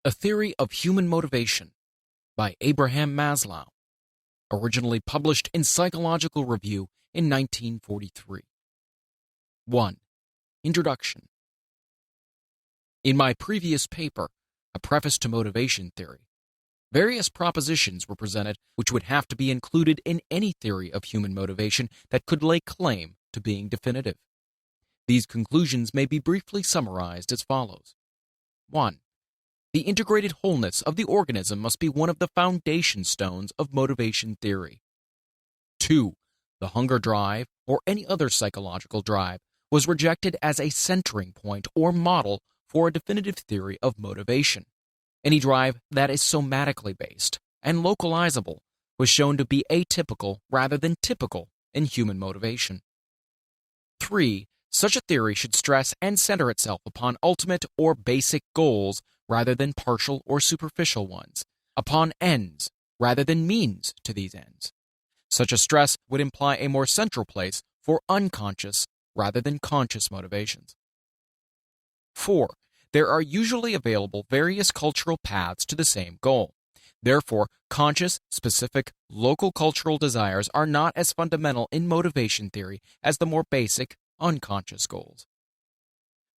A Theory of Human Motivation by Abraham Maslow, originally published in Psychological Review in 1943. 1. Introduction. In my previous paper, A Preface to Motivation Theory, various propositions were presented which would have to be included in any theory of human motivation that could lay claim to being definitive. These conclusions may be briefly summarized as follows. 1. The integrated wholeness of the organism must be one of the foundation stones of motivation theory. 2. The hunger drive, or any other psychological drive, was rejected as a centering point or model for a definitive theory of motivation. Any drive that is somatically based and localizable was shown to be atypical rather than typical in human motivation. 3. Such a theory should stress and center itself upon ultimate or basic goals rather than partial or superficial ones, upon ends rather than means to these ends. Such a stress would imply a more central place for unconscious rather than conscious motivations. 4. There are usually available various cultural paths to the same goal. Therefore, conscious, specific, local cultural desires are not as fundamental in motivation theory as the more basic, unconscious goals.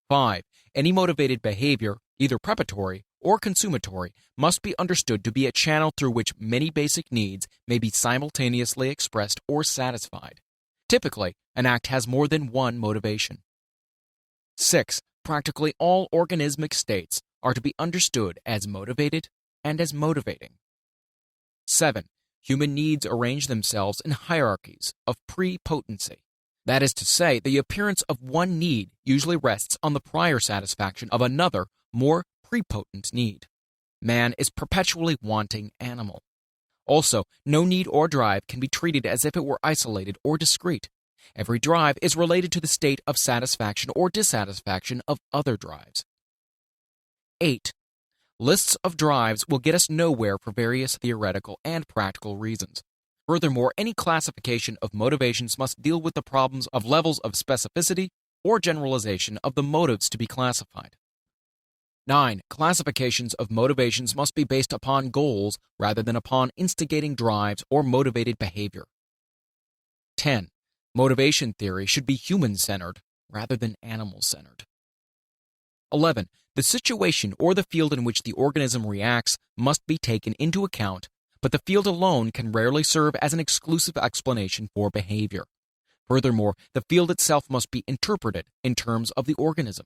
5. Any motivated behavior, either preparatory or consumatory, must be understood to be a channel through which many basic needs may be simultaneously expressed or satisfied. Typically, an act has more than one motivation. 6. Practically all organismic states are to be understood as motivated and as motivating. 7. Human needs arrange themselves in hierarchies of prepotency. That is to say, the appearance of one need usually rests on the prior satisfaction of another, more prepotent need. Man is perpetually wanting animal. Also, no need or drive can be treated as if it were isolated or discrete. Every drive is related to the state of satisfaction or dissatisfaction of other drives. 8. Lists of drives will get us nowhere for various theoretical and practical reasons. Furthermore, any classification of motivations must deal with the problems of levels of specificity or generalization of the motives to be classified. 9. Classifications of motivations must be based upon goals rather than upon instigating drives or motivated behavior. 10. Motivation theory should be human-centered rather than animal-centered. 11. The situation or the field in which the organism reacts must be taken into account, but the field alone can rarely serve as an exclusive explanation for behavior. Furthermore, the field itself must be interpreted in terms of the organism.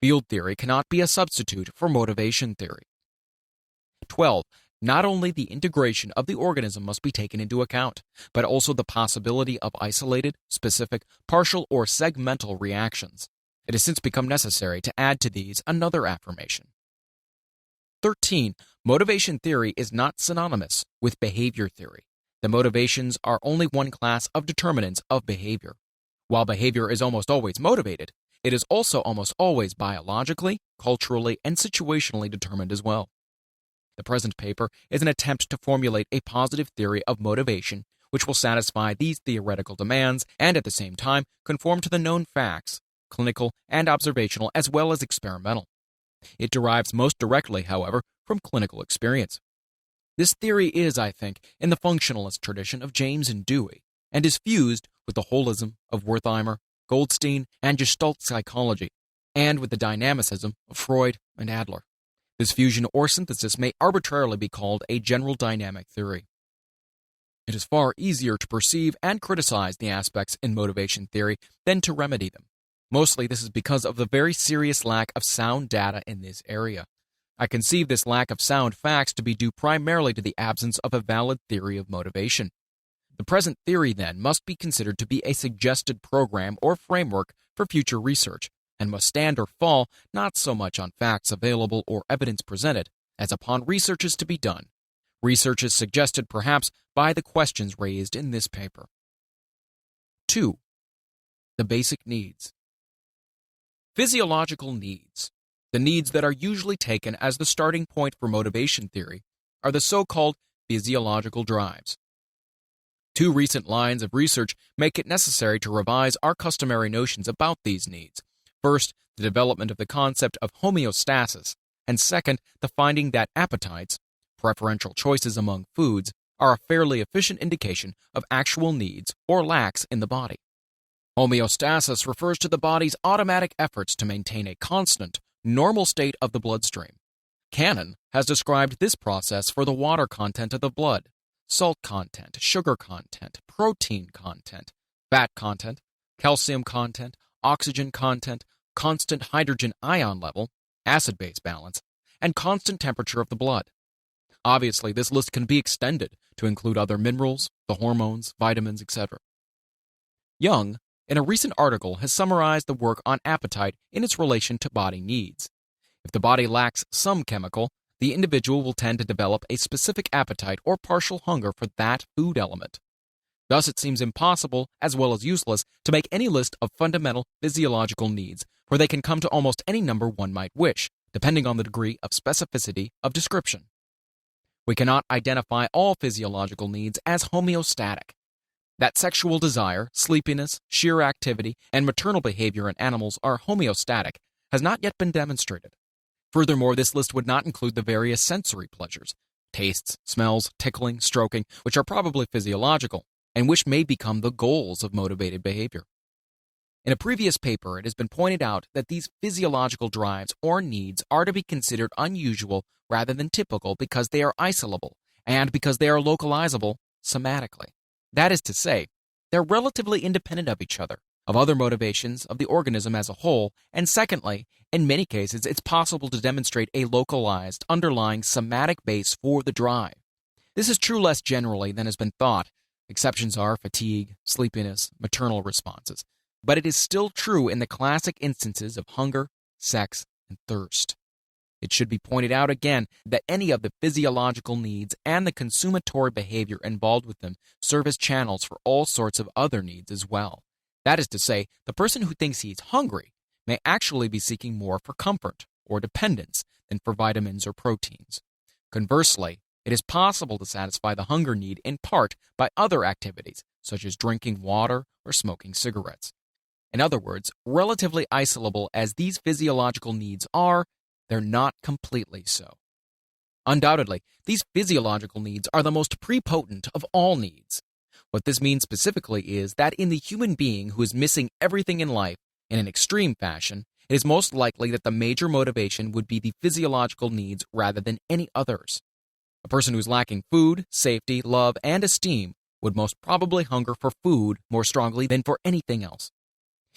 Field theory cannot be a substitute for motivation theory. 12. Not only the integration of the organism must be taken into account, but also the possibility of isolated, specific, partial, or segmental reactions. It has since become necessary to add to these another affirmation. 13. Motivation theory is not synonymous with behavior theory. The motivations are only one class of determinants of behavior. While behavior is almost always motivated, it is also almost always biologically, culturally, and situationally determined as well. The present paper is an attempt to formulate a positive theory of motivation which will satisfy these theoretical demands and at the same time conform to the known facts, clinical and observational as well as experimental. It derives most directly, however, from clinical experience. This theory is, I think, in the functionalist tradition of James and Dewey, and is fused with the holism of Wertheimer, Goldstein, and Gestalt psychology, and with the dynamicism of Freud and Adler. This fusion or synthesis may arbitrarily be called a general dynamic theory. It is far easier to perceive and criticize the aspects in motivation theory than to remedy them. Mostly this is because of the very serious lack of sound data in this area. I conceive this lack of sound facts to be due primarily to the absence of a valid theory of motivation. The present theory, then, must be considered to be a suggested program or framework for future research, and must stand or fall not so much on facts available or evidence presented, as upon researches to be done. Researches suggested, perhaps, by the questions raised in this paper. 2. The basic needs. Physiological needs, the needs that are usually taken as the starting point for motivation theory, are the so-called physiological drives. Two recent lines of research make it necessary to revise our customary notions about these needs. First, the development of the concept of homeostasis, and second, the finding that appetites, preferential choices among foods, are a fairly efficient indication of actual needs or lacks in the body. Homeostasis refers to the body's automatic efforts to maintain a constant, normal state of the bloodstream. Cannon has described this process for the water content of the blood, salt content, sugar content, protein content, fat content, calcium content, oxygen content, constant hydrogen ion level, acid-base balance, and constant temperature of the blood. Obviously, this list can be extended to include other minerals, the hormones, vitamins, etc. Young, in a recent article, has summarized the work on appetite in its relation to body needs. If the body lacks some chemical, the individual will tend to develop a specific appetite or partial hunger for that food element. Thus, it seems impossible, as well as useless, to make any list of fundamental physiological needs, for they can come to almost any number one might wish, depending on the degree of specificity of description. We cannot identify all physiological needs as homeostatic. That sexual desire, sleepiness, sheer activity, and maternal behavior in animals are homeostatic has not yet been demonstrated. Furthermore, this list would not include the various sensory pleasures, tastes, smells, tickling, stroking, which are probably physiological, and which may become the goals of motivated behavior. In a previous paper, it has been pointed out that these physiological drives or needs are to be considered unusual rather than typical because they are isolable and because they are localizable somatically. That is to say, they're relatively independent of each other, of other motivations of the organism as a whole, and secondly, in many cases, it's possible to demonstrate a localized, underlying somatic base for the drive. This is true less generally than has been thought. Exceptions are fatigue, sleepiness, maternal responses. But it is still true in the classic instances of hunger, sex, and thirst. It should be pointed out again that any of the physiological needs and the consumatory behavior involved with them serve as channels for all sorts of other needs as well. That is to say, the person who thinks he's hungry may actually be seeking more for comfort or dependence than for vitamins or proteins. Conversely, it is possible to satisfy the hunger need in part by other activities, such as drinking water or smoking cigarettes. In other words, relatively isolable as these physiological needs are, they're not completely so. Undoubtedly, these physiological needs are the most prepotent of all needs. What this means specifically is that in the human being who is missing everything in life in an extreme fashion, it is most likely that the major motivation would be the physiological needs rather than any others. A person who is lacking food, safety, love, and esteem would most probably hunger for food more strongly than for anything else.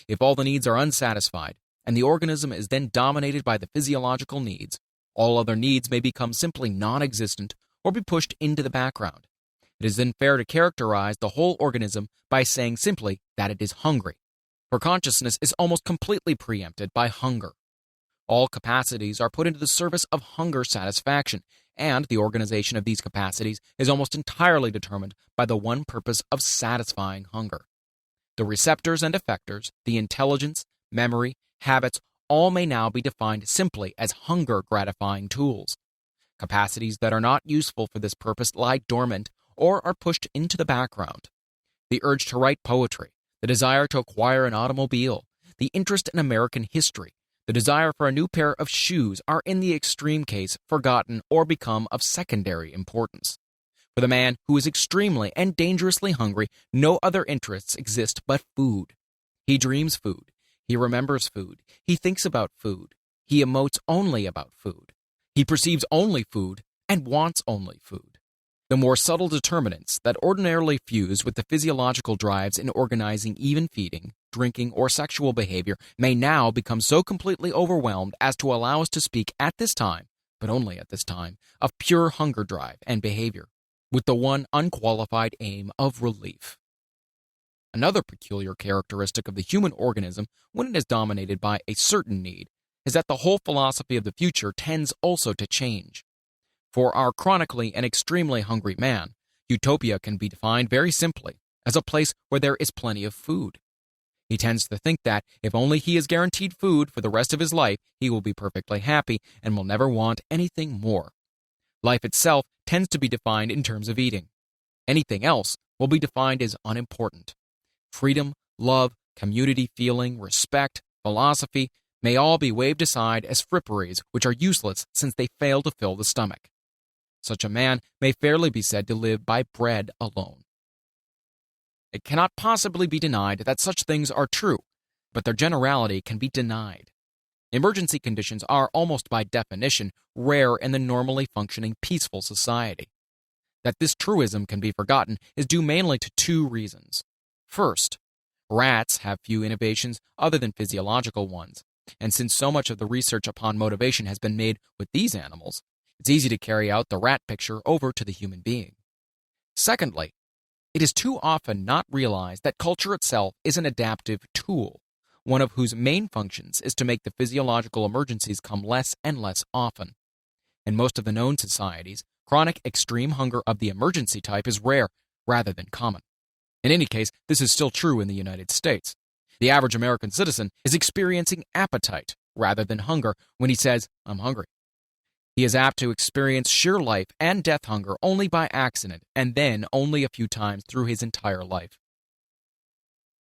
If all the needs are unsatisfied, and the organism is then dominated by the physiological needs, all other needs may become simply non-existent or be pushed into the background. It is then fair to characterize the whole organism by saying simply that it is hungry, for consciousness is almost completely preempted by hunger. All capacities are put into the service of hunger satisfaction, and the organization of these capacities is almost entirely determined by the one purpose of satisfying hunger. The receptors and effectors, the intelligence, memory, habits, all may now be defined simply as hunger-gratifying tools. Capacities that are not useful for this purpose lie dormant or are pushed into the background. The urge to write poetry, the desire to acquire an automobile, the interest in American history, the desire for a new pair of shoes are in the extreme case forgotten or become of secondary importance. For the man who is extremely and dangerously hungry, no other interests exist but food. He dreams food. He remembers food. He thinks about food. He emotes only about food. He perceives only food and wants only food. The more subtle determinants that ordinarily fuse with the physiological drives in organizing even feeding, drinking, or sexual behavior may now become so completely overwhelmed as to allow us to speak at this time, but only at this time, of pure hunger drive and behavior, with the one unqualified aim of relief. Another peculiar characteristic of the human organism when it is dominated by a certain need is that the whole philosophy of the future tends also to change. For our chronically and extremely hungry man, utopia can be defined very simply as a place where there is plenty of food. He tends to think that if only he is guaranteed food for the rest of his life, he will be perfectly happy and will never want anything more. Life itself tends to be defined in terms of eating. Anything else will be defined as unimportant. Freedom, love, community feeling, respect, philosophy, may all be waved aside as fripperies which are useless since they fail to fill the stomach. Such a man may fairly be said to live by bread alone. It cannot possibly be denied that such things are true, but their generality can be denied. Emergency conditions are, almost by definition, rare in the normally functioning peaceful society. That this truism can be forgotten is due mainly to two reasons. First, rats have few innovations other than physiological ones, and since so much of the research upon motivation has been made with these animals, it's easy to carry out the rat picture over to the human being. Secondly, it is too often not realized that culture itself is an adaptive tool, one of whose main functions is to make the physiological emergencies come less and less often. In most of the known societies, chronic extreme hunger of the emergency type is rare rather than common. In any case, this is still true in the United States. The average American citizen is experiencing appetite rather than hunger when he says, "I'm hungry." He is apt to experience sheer life and death hunger only by accident, and then only a few times through his entire life.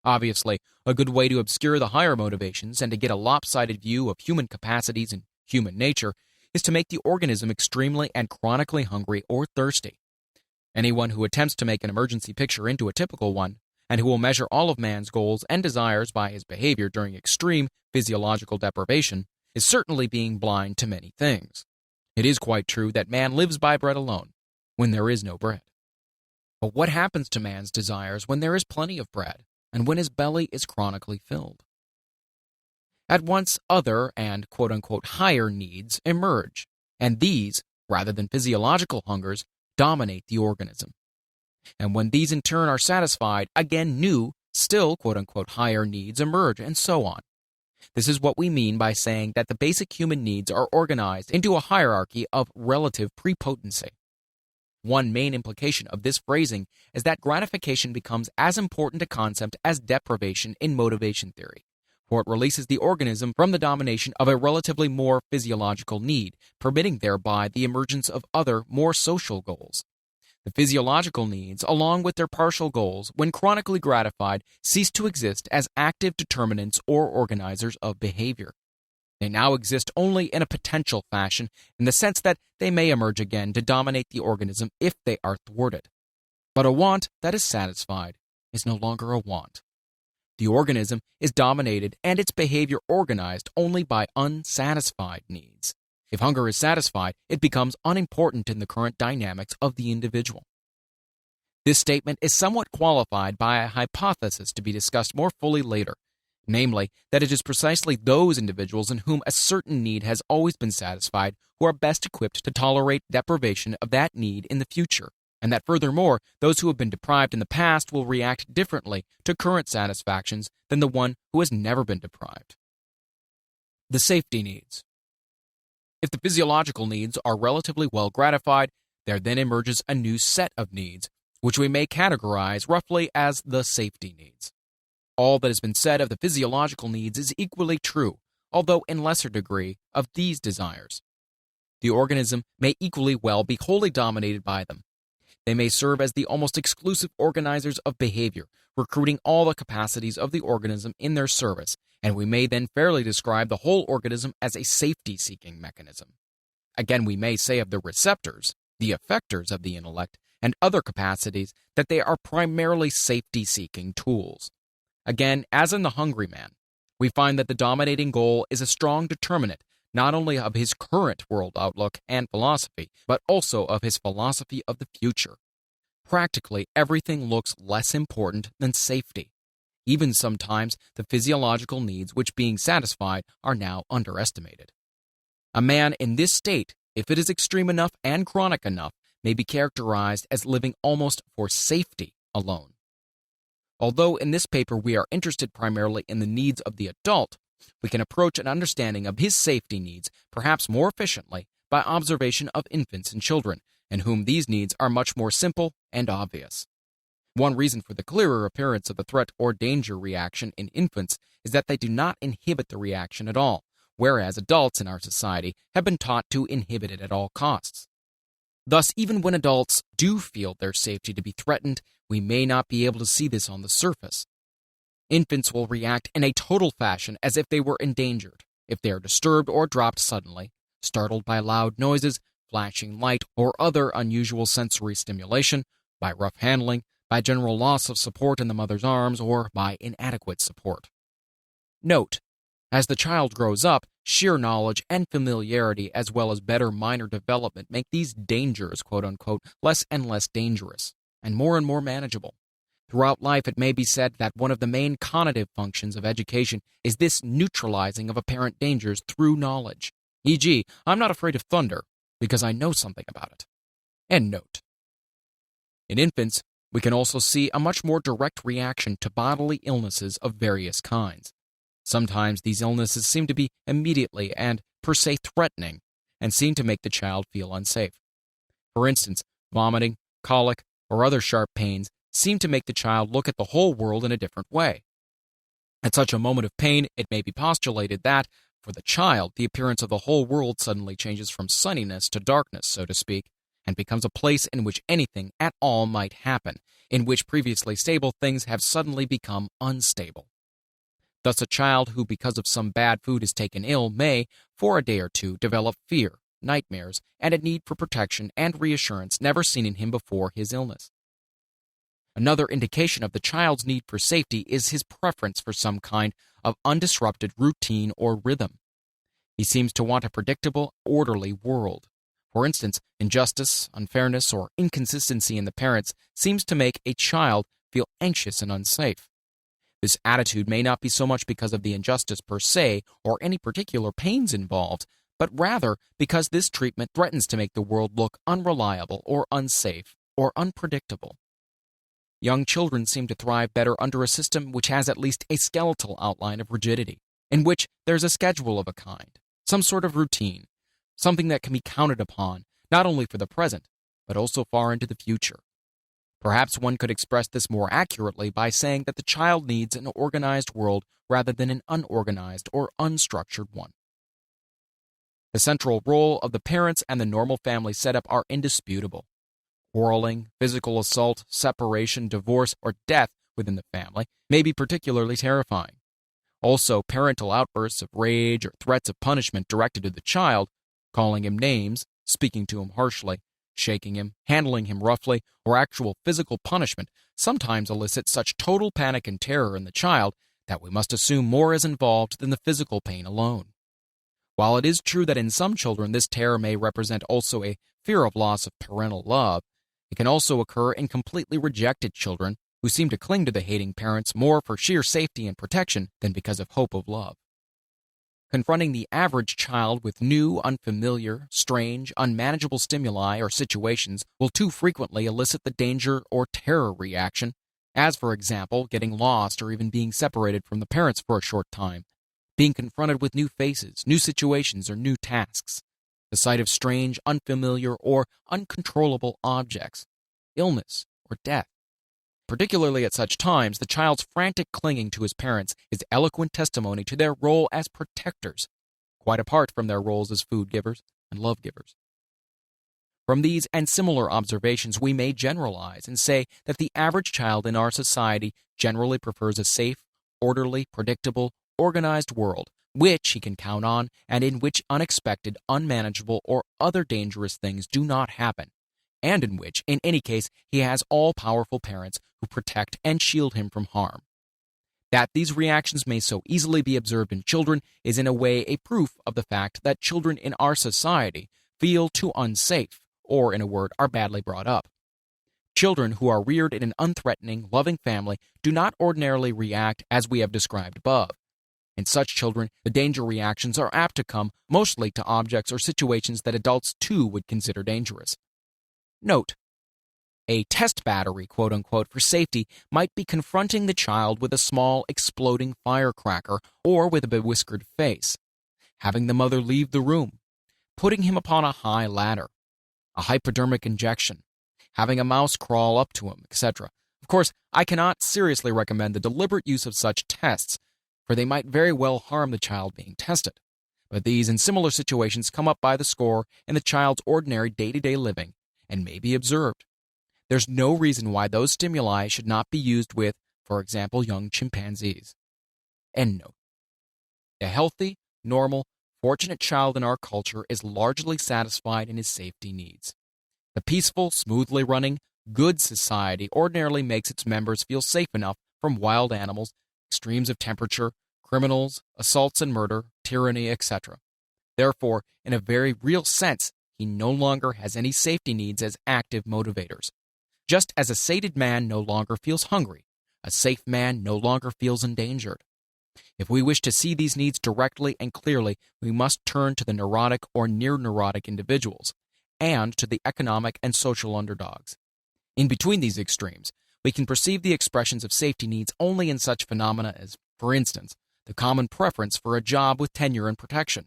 Obviously, a good way to obscure the higher motivations and to get a lopsided view of human capacities and human nature is to make the organism extremely and chronically hungry or thirsty. Anyone who attempts to make an emergency picture into a typical one, and who will measure all of man's goals and desires by his behavior during extreme physiological deprivation, is certainly being blind to many things. It is quite true that man lives by bread alone, when there is no bread. But what happens to man's desires when there is plenty of bread, and when his belly is chronically filled? At once other and quote-unquote higher needs emerge, and these, rather than physiological hungers, dominate the organism. And when these in turn are satisfied, again new, still quote-unquote higher needs emerge, and so on. This is what we mean by saying that the basic human needs are organized into a hierarchy of relative prepotency. One main implication of this phrasing is that gratification becomes as important a concept as deprivation in motivation theory, for it releases the organism from the domination of a relatively more physiological need, permitting thereby the emergence of other, more social goals. The physiological needs, along with their partial goals, when chronically gratified, cease to exist as active determinants or organizers of behavior. They now exist only in a potential fashion, in the sense that they may emerge again to dominate the organism if they are thwarted. But a want that is satisfied is no longer a want. The organism is dominated and its behavior organized only by unsatisfied needs. If hunger is satisfied, it becomes unimportant in the current dynamics of the individual. This statement is somewhat qualified by a hypothesis to be discussed more fully later, namely, that it is precisely those individuals in whom a certain need has always been satisfied who are best equipped to tolerate deprivation of that need in the future, and that furthermore, those who have been deprived in the past will react differently to current satisfactions than the one who has never been deprived. The safety needs. If the physiological needs are relatively well gratified, there then emerges a new set of needs, which we may categorize roughly as the safety needs. All that has been said of the physiological needs is equally true, although in lesser degree, of these desires. The organism may equally well be wholly dominated by them. They may serve as the almost exclusive organizers of behavior, recruiting all the capacities of the organism in their service, and we may then fairly describe the whole organism as a safety-seeking mechanism. Again, we may say of the receptors, the effectors of the intellect, and other capacities that they are primarily safety-seeking tools. Again, as in the hungry man, we find that the dominating goal is a strong determinant not only of his current world outlook and philosophy, but also of his philosophy of the future. Practically everything looks less important than safety. Even sometimes the physiological needs which being satisfied are now underestimated. A man in this state, if it is extreme enough and chronic enough, may be characterized as living almost for safety alone. Although in this paper we are interested primarily in the needs of the adult, we can approach an understanding of his safety needs perhaps more efficiently by observation of infants and children, in whom these needs are much more simple and obvious. One reason for the clearer appearance of the threat or danger reaction in infants is that they do not inhibit the reaction at all, whereas adults in our society have been taught to inhibit it at all costs. Thus, even when adults do feel their safety to be threatened, we may not be able to see this on the surface. Infants will react in a total fashion as if they were endangered, If they are disturbed or dropped suddenly, startled by loud noises, flashing light, or other unusual sensory stimulation, by rough handling, by general loss of support in the mother's arms, or by inadequate support. Note: as the child grows up, sheer knowledge and familiarity as well as better minor development make these dangers, quote-unquote, less and less dangerous, and more manageable. Throughout life, it may be said that one of the main conative functions of education is this neutralizing of apparent dangers through knowledge. E.g., I'm not afraid of thunder because I know something about it. End note. In infants, we can also see a much more direct reaction to bodily illnesses of various kinds. Sometimes these illnesses seem to be immediately and per se threatening and seem to make the child feel unsafe. For instance, vomiting, colic, or other sharp pains seem to make the child look at the whole world in a different way. At such a moment of pain, it may be postulated that, for the child, the appearance of the whole world suddenly changes from sunniness to darkness, so to speak, and becomes a place in which anything at all might happen, in which previously stable things have suddenly become unstable. Thus, a child who, because of some bad food, is taken ill may, for a day or two, develop fear, nightmares, and a need for protection and reassurance never seen in him before his illness. Another indication of the child's need for safety is his preference for some kind of undisrupted routine or rhythm. He seems to want a predictable, orderly world. For instance, injustice, unfairness, or inconsistency in the parents seems to make a child feel anxious and unsafe. This attitude may not be so much because of the injustice per se or any particular pains involved, but rather because this treatment threatens to make the world look unreliable or unsafe or unpredictable. Young children seem to thrive better under a system which has at least a skeletal outline of rigidity, in which there's a schedule of a kind, some sort of routine, something that can be counted upon, not only for the present, but also far into the future. Perhaps one could express this more accurately by saying that the child needs an organized world rather than an unorganized or unstructured one. The central role of the parents and the normal family setup are indisputable. Quarreling, physical assault, separation, divorce, or death within the family may be particularly terrifying. Also, parental outbursts of rage or threats of punishment directed to the child, calling him names, speaking to him harshly, shaking him, handling him roughly, or actual physical punishment sometimes elicit such total panic and terror in the child that we must assume more is involved than the physical pain alone. While it is true that in some children this terror may represent also a fear of loss of parental love, it can also occur in completely rejected children who seem to cling to the hating parents more for sheer safety and protection than because of hope of love. Confronting the average child with new, unfamiliar, strange, unmanageable stimuli or situations will too frequently elicit the danger or terror reaction, as, for example, getting lost or even being separated from the parents for a short time, being confronted with new faces, new situations, or new tasks, the sight of strange, unfamiliar, or uncontrollable objects, illness, or death. Particularly at such times, the child's frantic clinging to his parents is eloquent testimony to their role as protectors, quite apart from their roles as food givers and love givers. From these and similar observations, we may generalize and say that the average child in our society generally prefers a safe, orderly, predictable, organized world, which he can count on and in which unexpected, unmanageable, or other dangerous things do not happen, and in which, in any case, he has all-powerful parents who protect and shield him from harm. That these reactions may so easily be observed in children is in a way a proof of the fact that children in our society feel too unsafe, or in a word, are badly brought up. Children who are reared in an unthreatening, loving family do not ordinarily react as we have described above. In such children, the danger reactions are apt to come mostly to objects or situations that adults too would consider dangerous. Note: a test battery, quote-unquote, for safety might be confronting the child with a small exploding firecracker or with a bewhiskered face, having the mother leave the room, putting him upon a high ladder, a hypodermic injection, having a mouse crawl up to him, etc. Of course, I cannot seriously recommend the deliberate use of such tests, for they might very well harm the child being tested. But these and similar situations come up by the score in the child's ordinary day-to-day living and may be observed. There's no reason why those stimuli should not be used with, for example, young chimpanzees. End note. A healthy, normal, fortunate child in our culture is largely satisfied in his safety needs. The peaceful, smoothly running, good society ordinarily makes its members feel safe enough from wild animals, extremes of temperature, criminals, assaults and murder, tyranny, etc. Therefore, in a very real sense, he no longer has any safety needs as active motivators. Just as a sated man no longer feels hungry, a safe man no longer feels endangered. If we wish to see these needs directly and clearly, we must turn to the neurotic or near-neurotic individuals, and to the economic and social underdogs. In between these extremes, we can perceive the expressions of safety needs only in such phenomena as, for instance, the common preference for a job with tenure and protection,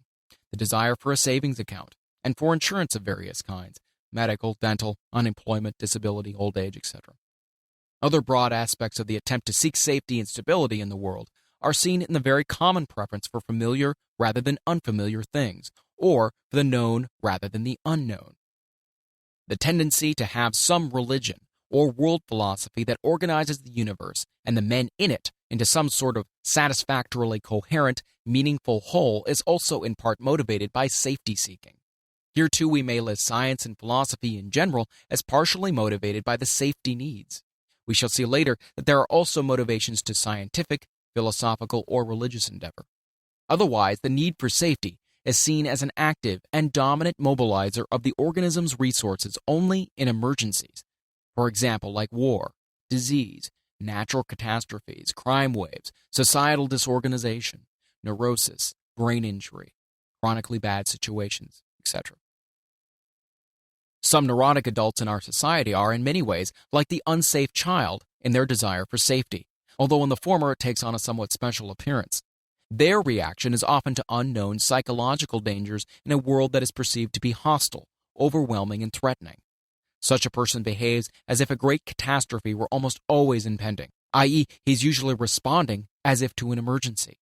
the desire for a savings account, and for insurance of various kinds, medical, dental, unemployment, disability, old age, etc. Other broad aspects of the attempt to seek safety and stability in the world are seen in the very common preference for familiar rather than unfamiliar things, or for the known rather than the unknown. The tendency to have some religion or world philosophy that organizes the universe and the men in it into some sort of satisfactorily coherent, meaningful whole is also in part motivated by safety-seeking. Here too we may list science and philosophy in general as partially motivated by the safety needs. We shall see later that there are also motivations to scientific, philosophical, or religious endeavor. Otherwise, the need for safety is seen as an active and dominant mobilizer of the organism's resources only in emergencies. For example, like war, disease, natural catastrophes, crime waves, societal disorganization, neurosis, brain injury, chronically bad situations, etc. Some neurotic adults in our society are, in many ways, like the unsafe child in their desire for safety, although in the former it takes on a somewhat special appearance. Their reaction is often to unknown psychological dangers in a world that is perceived to be hostile, overwhelming, and threatening. Such a person behaves as if a great catastrophe were almost always impending, i.e., he's usually responding as if to an emergency.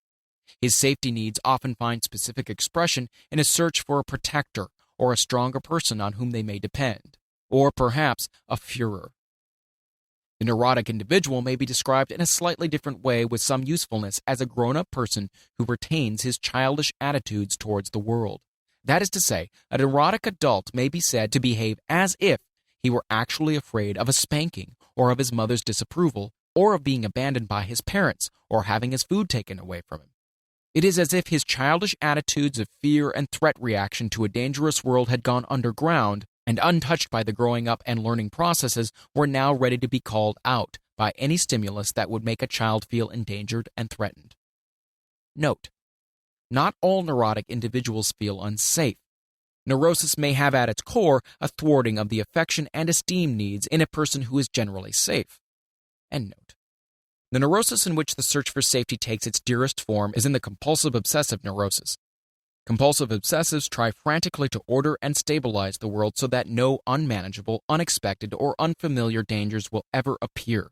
His safety needs often find specific expression in a search for a protector or a stronger person on whom they may depend, or perhaps a Führer. The neurotic individual may be described in a slightly different way with some usefulness as a grown-up person who retains his childish attitudes towards the world. That is to say, a neurotic adult may be said to behave as if he were actually afraid of a spanking, or of his mother's disapproval, or of being abandoned by his parents, or having his food taken away from him. It is as if his childish attitudes of fear and threat reaction to a dangerous world had gone underground, and untouched by the growing up and learning processes, were now ready to be called out by any stimulus that would make a child feel endangered and threatened. Note: not all neurotic individuals feel unsafe. Neurosis may have at its core a thwarting of the affection and esteem needs in a person who is generally safe. End note. The neurosis in which the search for safety takes its dearest form is in the compulsive obsessive neurosis. Compulsive obsessives try frantically to order and stabilize the world so that no unmanageable, unexpected, or unfamiliar dangers will ever appear.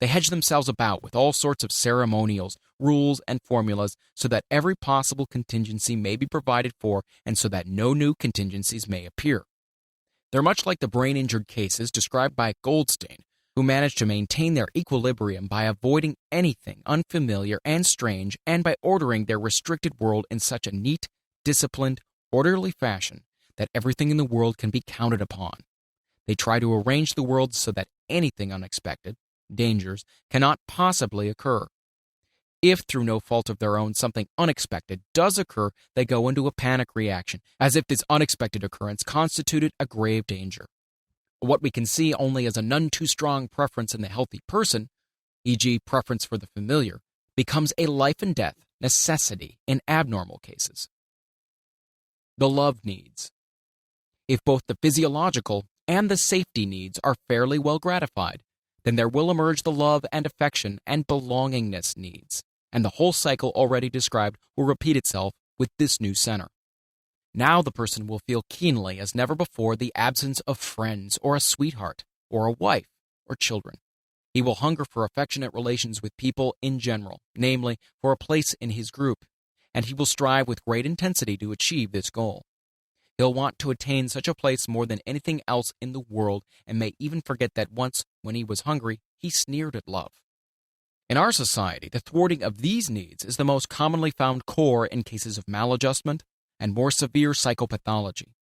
They hedge themselves about with all sorts of ceremonials, rules, and formulas so that every possible contingency may be provided for and so that no new contingencies may appear. They're much like the brain-injured cases described by Goldstein, who manage to maintain their equilibrium by avoiding anything unfamiliar and strange and by ordering their restricted world in such a neat, disciplined, orderly fashion that everything in the world can be counted upon. They try to arrange the world so that anything unexpected, dangers, cannot possibly occur. If through no fault of their own something unexpected does occur, they go into a panic reaction, as if this unexpected occurrence constituted a grave danger. What we can see only as a none too strong preference in the healthy person, e.g. preference for the familiar, becomes a life and death necessity in abnormal cases. The love needs. If both the physiological and the safety needs are fairly well gratified, then there will emerge the love and affection and belongingness needs, and the whole cycle already described will repeat itself with this new center. Now the person will feel keenly as never before the absence of friends or a sweetheart or a wife or children. He will hunger for affectionate relations with people in general, namely, for a place in his group, and he will strive with great intensity to achieve this goal. He'll want to attain such a place more than anything else in the world and may even forget that once, when he was hungry, he sneered at love. In our society, the thwarting of these needs is the most commonly found core in cases of maladjustment and more severe psychopathology.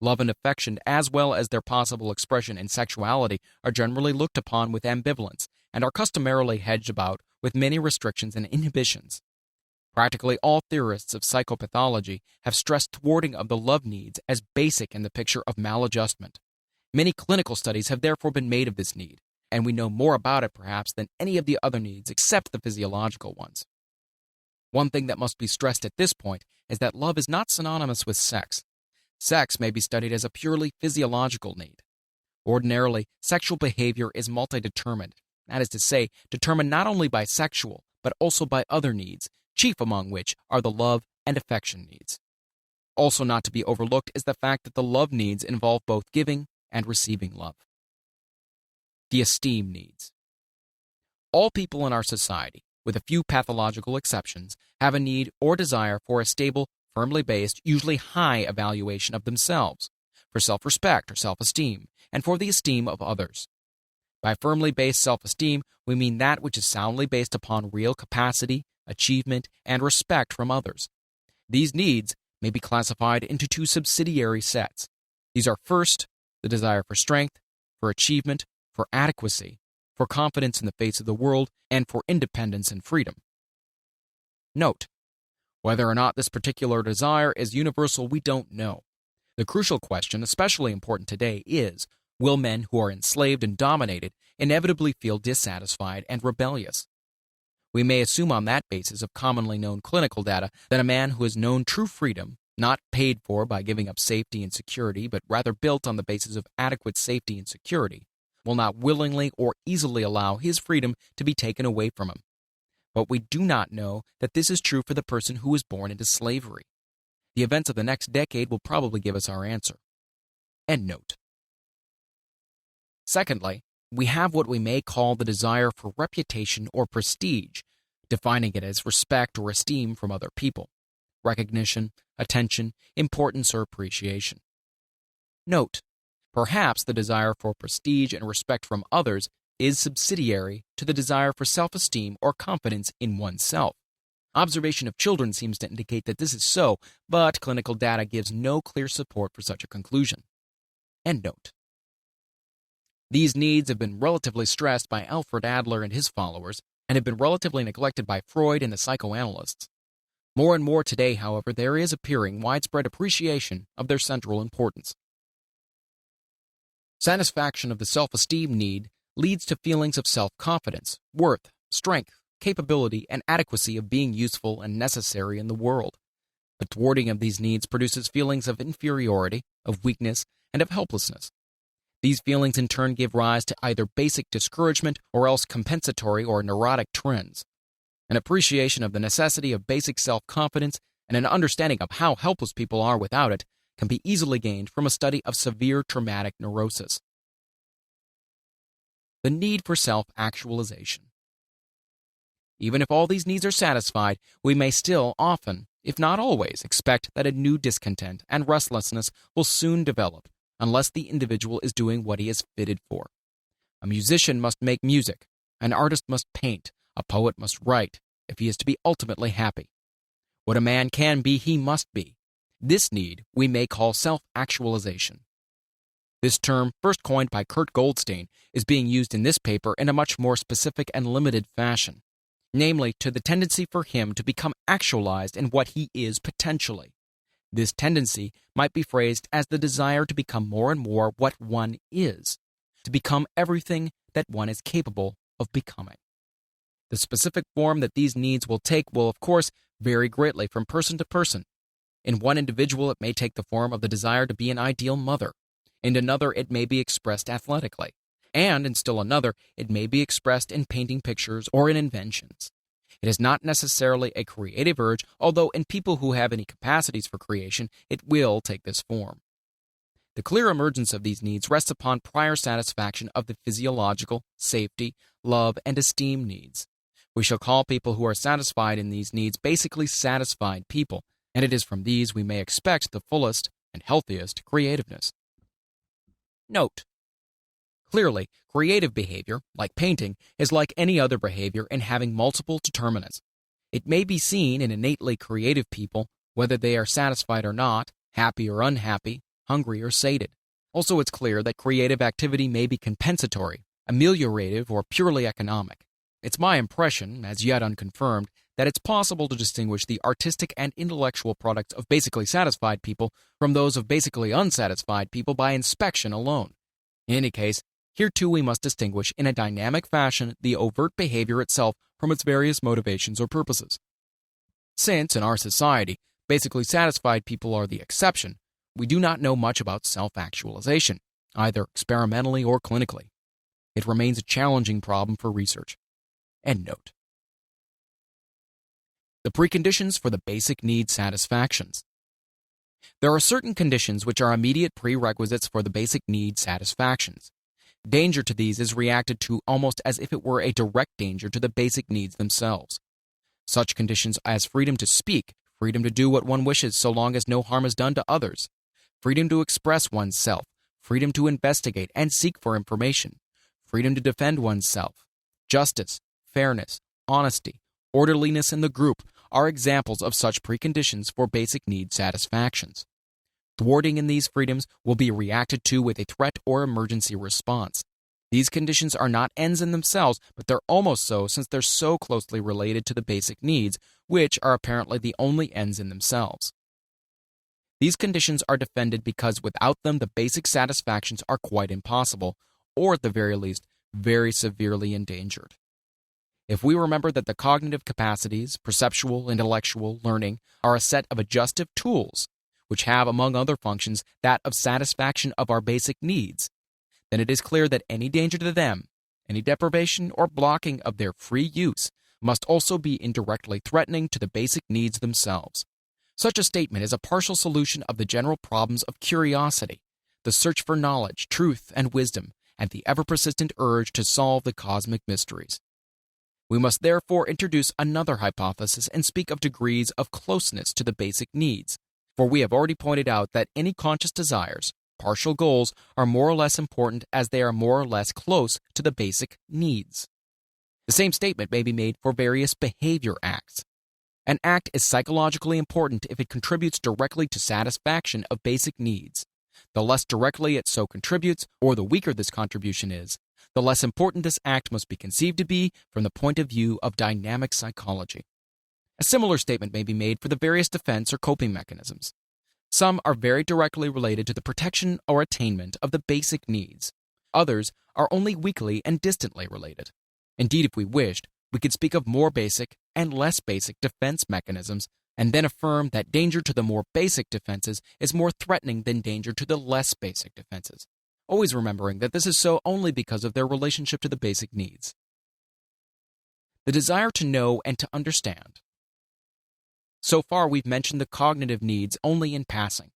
Love and affection, as well as their possible expression in sexuality, are generally looked upon with ambivalence and are customarily hedged about with many restrictions and inhibitions. Practically all theorists of psychopathology have stressed thwarting of the love needs as basic in the picture of maladjustment. Many clinical studies have therefore been made of this need, and we know more about it perhaps than any of the other needs except the physiological ones. One thing that must be stressed at this point is that love is not synonymous with sex. Sex may be studied as a purely physiological need. Ordinarily, sexual behavior is multi-determined, that is to say, determined not only by sexual, but also by other needs, chief among which are the love and affection needs. Also not to be overlooked is the fact that the love needs involve both giving and receiving love. The esteem needs. All people in our society, with a few pathological exceptions, have a need or desire for a stable, firmly based, usually high evaluation of themselves, for self-respect or self-esteem, and for the esteem of others. By firmly based self-esteem, we mean that which is soundly based upon real capacity, achievement, and respect from others. These needs may be classified into two subsidiary sets. These are first, the desire for strength, for achievement, for adequacy, for confidence in the face of the world, and for independence and freedom. Note, whether or not this particular desire is universal, we don't know. The crucial question, especially important today, is, will men who are enslaved and dominated inevitably feel dissatisfied and rebellious? We may assume on that basis of commonly known clinical data that a man who has known true freedom, not paid for by giving up safety and security, but rather built on the basis of adequate safety and security, will not willingly or easily allow his freedom to be taken away from him. But we do not know that this is true for the person who was born into slavery. The events of the next decade will probably give us our answer. End note. Secondly, we have what we may call the desire for reputation or prestige, defining it as respect or esteem from other people, recognition, attention, importance, or appreciation. Note, perhaps the desire for prestige and respect from others is subsidiary to the desire for self-esteem or confidence in oneself. Observation of children seems to indicate that this is so, but clinical data gives no clear support for such a conclusion. End note. These needs have been relatively stressed by Alfred Adler and his followers, and have been relatively neglected by Freud and the psychoanalysts. More and more today, however, there is appearing widespread appreciation of their central importance. Satisfaction of the self-esteem need leads to feelings of self-confidence, worth, strength, capability, and adequacy of being useful and necessary in the world. The thwarting of these needs produces feelings of inferiority, of weakness, and of helplessness. These feelings in turn give rise to either basic discouragement or else compensatory or neurotic trends. An appreciation of the necessity of basic self-confidence and an understanding of how helpless people are without it can be easily gained from a study of severe traumatic neurosis. The need for self-actualization. Even if all these needs are satisfied, we may still often, if not always, expect that a new discontent and restlessness will soon develop unless the individual is doing what he is fitted for. A musician must make music, an artist must paint, a poet must write, if he is to be ultimately happy. What a man can be, he must be. This need we may call self-actualization. This term, first coined by Kurt Goldstein, is being used in this paper in a much more specific and limited fashion, namely to the tendency for him to become actualized in what he is potentially. This tendency might be phrased as the desire to become more and more what one is, to become everything that one is capable of becoming. The specific form that these needs will take will, of course, vary greatly from person to person. In one individual, it may take the form of the desire to be an ideal mother. In another, it may be expressed athletically. And in still another, it may be expressed in painting pictures or in inventions. It is not necessarily a creative urge, although in people who have any capacities for creation, it will take this form. The clear emergence of these needs rests upon prior satisfaction of the physiological, safety, love, and esteem needs. We shall call people who are satisfied in these needs basically satisfied people, and it is from these we may expect the fullest and healthiest creativeness. Note: Clearly, creative behavior, like painting, is like any other behavior in having multiple determinants. It may be seen in innately creative people, whether they are satisfied or not, happy or unhappy, hungry or sated. Also, it's clear that creative activity may be compensatory, ameliorative, or purely economic. It's my impression, as yet unconfirmed, that it's possible to distinguish the artistic and intellectual products of basically satisfied people from those of basically unsatisfied people by inspection alone. In any case, here too we must distinguish in a dynamic fashion the overt behavior itself from its various motivations or purposes. Since, in our society, basically satisfied people are the exception, we do not know much about self-actualization, either experimentally or clinically. It remains a challenging problem for research. End note. The preconditions for the basic need satisfactions. There are certain conditions which are immediate prerequisites for the basic need satisfactions. Danger to these is reacted to almost as if it were a direct danger to the basic needs themselves. Such conditions as freedom to speak, freedom to do what one wishes so long as no harm is done to others, freedom to express oneself, freedom to investigate and seek for information, freedom to defend oneself, justice, fairness, honesty, orderliness in the group are examples of such preconditions for basic need satisfactions. Thwarting in these freedoms will be reacted to with a threat or emergency response. These conditions are not ends in themselves, but they're almost so since they're so closely related to the basic needs, which are apparently the only ends in themselves. These conditions are defended because without them the basic satisfactions are quite impossible, or at the very least, very severely endangered. If we remember that the cognitive capacities, perceptual, intellectual, learning, are a set of adjustive tools, which have, among other functions, that of satisfaction of our basic needs, then it is clear that any danger to them, any deprivation or blocking of their free use, must also be indirectly threatening to the basic needs themselves. Such a statement is a partial solution of the general problems of curiosity, the search for knowledge, truth, and wisdom, and the ever-persistent urge to solve the cosmic mysteries. We must therefore introduce another hypothesis and speak of degrees of closeness to the basic needs, for we have already pointed out that any conscious desires, partial goals, are more or less important as they are more or less close to the basic needs. The same statement may be made for various behavior acts. An act is psychologically important if it contributes directly to satisfaction of basic needs. The less directly it so contributes, or the weaker this contribution is, the less important this act must be conceived to be from the point of view of dynamic psychology. A similar statement may be made for the various defense or coping mechanisms. Some are very directly related to the protection or attainment of the basic needs. Others are only weakly and distantly related. Indeed, if we wished, we could speak of more basic and less basic defense mechanisms and then affirm that danger to the more basic defenses is more threatening than danger to the less basic defenses, always remembering that this is so only because of their relationship to the basic needs. The desire to know and to understand. So far, we've mentioned the cognitive needs only in passing.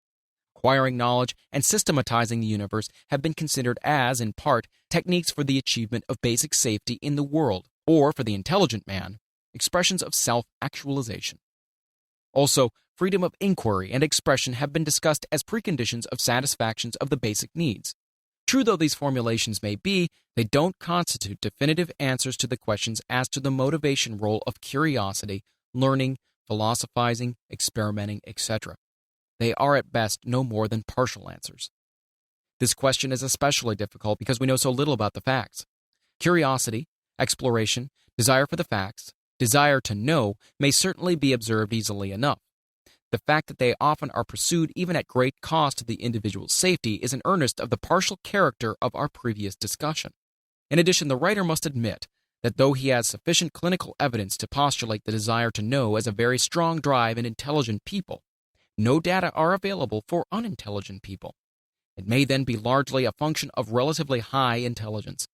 Acquiring knowledge and systematizing the universe have been considered as, in part, techniques for the achievement of basic safety in the world, or, for the intelligent man, expressions of self-actualization. Also, freedom of inquiry and expression have been discussed as preconditions of satisfactions of the basic needs. True though these formulations may be, they don't constitute definitive answers to the questions as to the motivation role of curiosity, learning, philosophizing, experimenting, etc. They are at best no more than partial answers. This question is especially difficult because we know so little about the facts. Curiosity, exploration, desire for the facts, desire to know may certainly be observed easily enough. The fact that they often are pursued even at great cost to the individual's safety is an earnest of the partial character of our previous discussion. In addition, the writer must admit that though he has sufficient clinical evidence to postulate the desire to know as a very strong drive in intelligent people, no data are available for unintelligent people. It may then be largely a function of relatively high intelligence.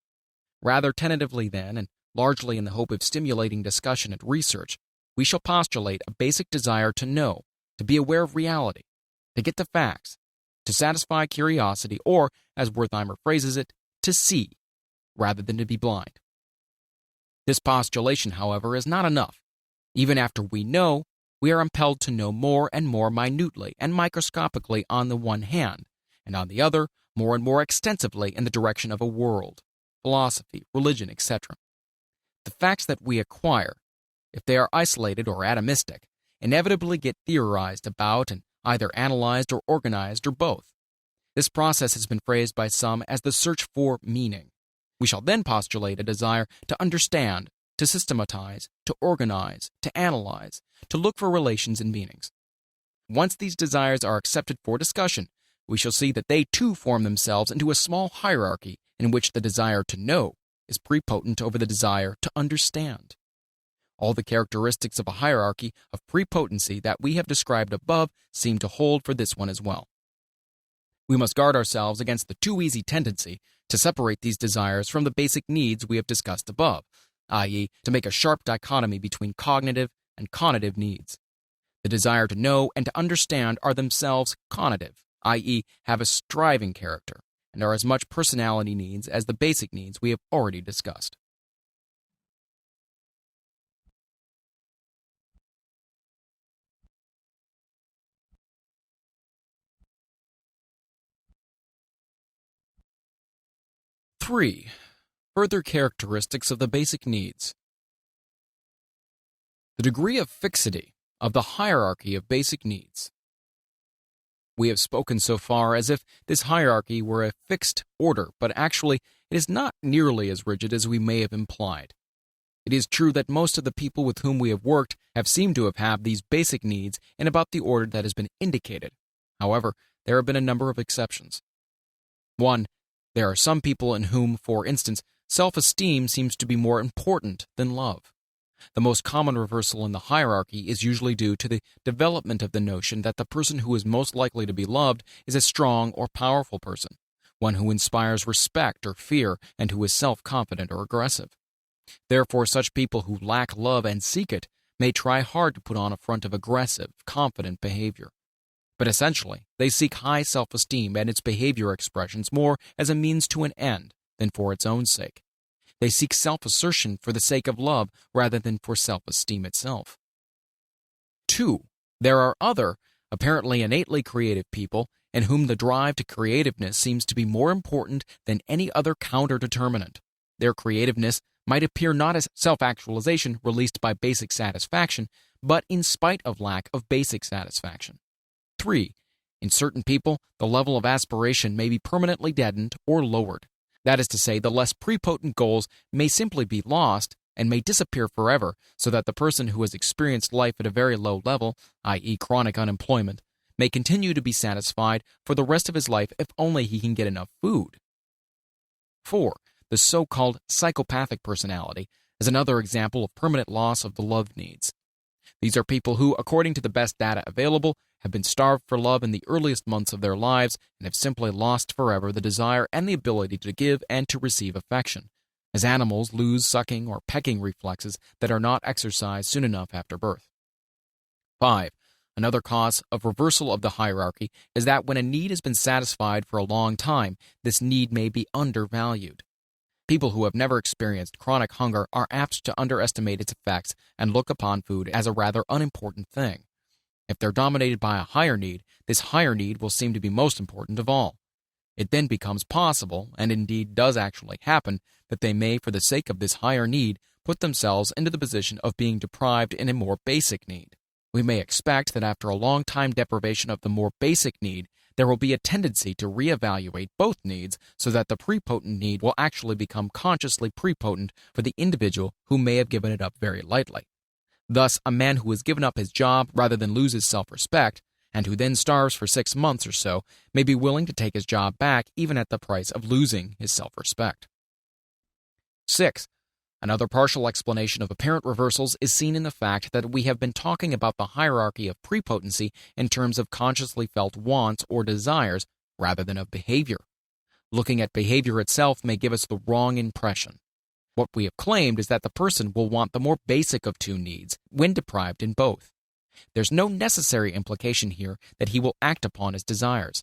Rather tentatively then, and largely in the hope of stimulating discussion and research, we shall postulate a basic desire to know, to be aware of reality, to get the facts, to satisfy curiosity, or, as Wertheimer phrases it, to see, rather than to be blind. This postulation, however, is not enough. Even after we know, we are impelled to know more and more minutely and microscopically on the one hand, and on the other, more and more extensively in the direction of a world, philosophy, religion, etc. The facts that we acquire, if they are isolated or atomistic, inevitably get theorized about and either analyzed or organized or both. This process has been phrased by some as the search for meaning. We shall then postulate a desire to understand, to systematize, to organize, to analyze, to look for relations and meanings. Once these desires are accepted for discussion, we shall see that they too form themselves into a small hierarchy in which the desire to know is prepotent over the desire to understand. All the characteristics of a hierarchy of prepotency that we have described above seem to hold for this one as well. We must guard ourselves against the too easy tendency to separate these desires from the basic needs we have discussed above, i.e., to make a sharp dichotomy between cognitive and conative needs. The desire to know and to understand are themselves conative, i.e., have a striving character, and are as much personality needs as the basic needs we have already discussed. Three, further characteristics of the basic needs. The degree of fixity of the hierarchy of basic needs. We have spoken so far as if this hierarchy were a fixed order, but actually it is not nearly as rigid as we may have implied. It is true that most of the people with whom we have worked have seemed to have had these basic needs in about the order that has been indicated. However, there have been a number of exceptions. 1. There are some people in whom, for instance, self-esteem seems to be more important than love. The most common reversal in the hierarchy is usually due to the development of the notion that the person who is most likely to be loved is a strong or powerful person, one who inspires respect or fear and who is self-confident or aggressive. Therefore, such people who lack love and seek it may try hard to put on a front of aggressive, confident behavior. But essentially, they seek high self-esteem and its behavior expressions more as a means to an end than for its own sake. They seek self-assertion for the sake of love rather than for self-esteem itself. 2. There are other, apparently innately creative people in whom the drive to creativeness seems to be more important than any other counter-determinant. Their creativeness might appear not as self-actualization released by basic satisfaction, but in spite of lack of basic satisfaction. 3. In certain people, the level of aspiration may be permanently deadened or lowered. That is to say, the less prepotent goals may simply be lost and may disappear forever, so that the person who has experienced life at a very low level, i.e. chronic unemployment, may continue to be satisfied for the rest of his life if only he can get enough food. 4. The so-called psychopathic personality is another example of permanent loss of the love needs. These are people who, according to the best data available, have been starved for love in the earliest months of their lives and have simply lost forever the desire and the ability to give and to receive affection, as animals lose sucking or pecking reflexes that are not exercised soon enough after birth. 5. Another cause of reversal of the hierarchy is that when a need has been satisfied for a long time, this need may be undervalued. People who have never experienced chronic hunger are apt to underestimate its effects and look upon food as a rather unimportant thing. If they're dominated by a higher need, this higher need will seem to be most important of all. It then becomes possible, and indeed does actually happen, that they may, for the sake of this higher need, put themselves into the position of being deprived in a more basic need. We may expect that after a long time deprivation of the more basic need, there will be a tendency to reevaluate both needs so that the prepotent need will actually become consciously prepotent for the individual who may have given it up very lightly. Thus, a man who has given up his job rather than lose his self-respect, and who then starves for 6 months or so, may be willing to take his job back even at the price of losing his self-respect. 6. Another partial explanation of apparent reversals is seen in the fact that we have been talking about the hierarchy of prepotency in terms of consciously felt wants or desires rather than of behavior. Looking at behavior itself may give us the wrong impression. What we have claimed is that the person will want the more basic of two needs when deprived in both. There's no necessary implication here that he will act upon his desires.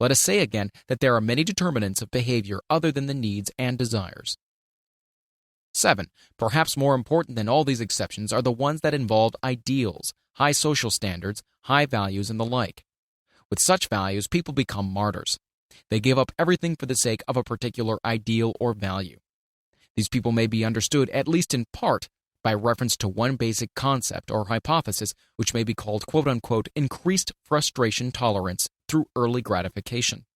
Let us say again that there are many determinants of behavior other than the needs and desires. 7. Perhaps more important than all these exceptions are the ones that involve ideals, high social standards, high values, and the like. With such values, people become martyrs. They give up everything for the sake of a particular ideal or value. These people may be understood, at least in part, by reference to one basic concept or hypothesis, which may be called quote-unquote increased frustration tolerance through early gratification.